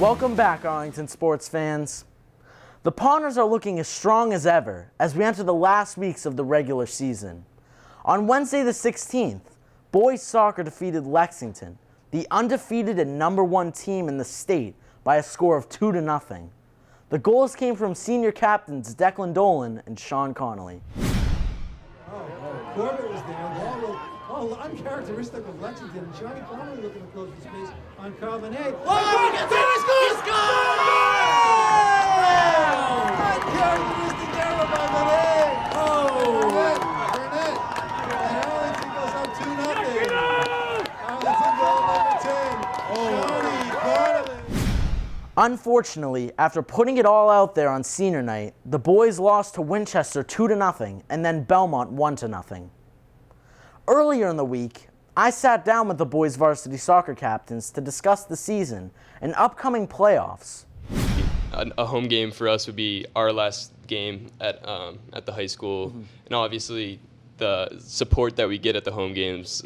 Welcome back, Arlington sports fans. The Ponders are looking as strong as ever as we enter the last weeks of the regular season. On Wednesday the 16th, boys soccer defeated Lexington, the undefeated and #1 team in the state, by a score of 2-0. The goals came from senior captains Declan Dolan and Sean Connolly. Corbett was there. Ball uncharacteristic of Lexington. And Johnny Connolly looking to close the space on Carbonate. Oh, he scores! Uncharacteristic error by Carbonate. Oh, Burnett. And Arlington goes up 2-0. Arlington goal number 10. Johnny Connolly. Unfortunately, after putting it all out there on senior night, the boys lost to Winchester 2-0 and then Belmont 1-0. Earlier in the week, I sat down with the boys' varsity soccer captains to discuss the season and upcoming playoffs. A home game for us would be our last game at the high school, and obviously the support that we get at the home games,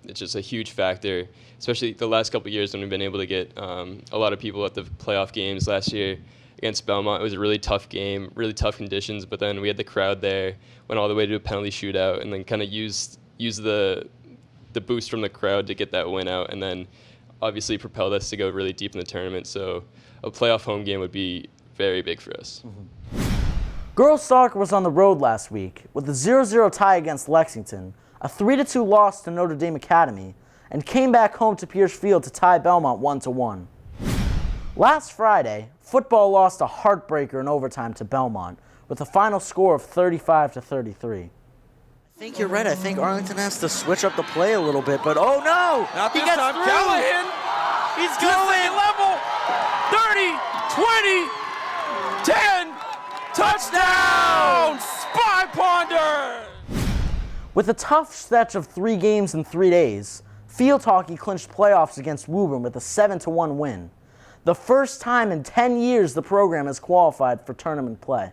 it's just a huge factor, especially the last couple of years when we've been able to get a lot of people at the playoff games. Last year against Belmont, it was a really tough game, really tough conditions, but then we had the crowd there, went all the way to a penalty shootout, and then kind of used the boost from the crowd to get that win out, and then obviously propelled us to go really deep in the tournament. So a playoff home game would be very big for us. Girls soccer was on the road last week with a 0-0 tie against Lexington, a 3-2 loss to Notre Dame Academy, and came back home to Pierce Field to tie Belmont 1-1. Last Friday, football lost a heartbreaker in overtime to Belmont with a final score of 35-33. I think you're right. I think Arlington has to switch up the play a little bit, but oh no! Not this time. Callahan! He's going level! 30, 20, 10, touchdown! Spy Ponder! With a tough stretch of 3 games in 3 days, field hockey clinched playoffs against Woburn with a 7-1 win. The first time in 10 years the program has qualified for tournament play.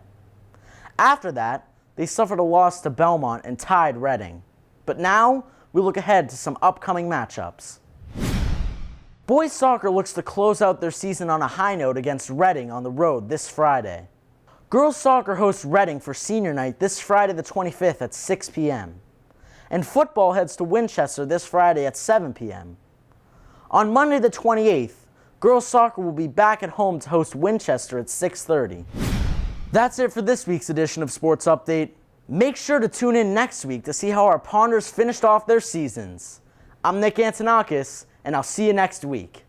After that, they suffered a loss to Belmont and tied Reading. But now, we look ahead to some upcoming matchups. Boys soccer looks to close out their season on a high note against Reading on the road this Friday. Girls soccer hosts Reading for senior night this Friday the 25th at 6 p.m. And football heads to Winchester this Friday at 7 p.m. On Monday the 28th, girls soccer will be back at home to host Winchester at 6:30. That's it for this week's edition of Sports Update. Make sure to tune in next week to see how our Ponders finished off their seasons. I'm Nick Antonakas, and I'll see you next week.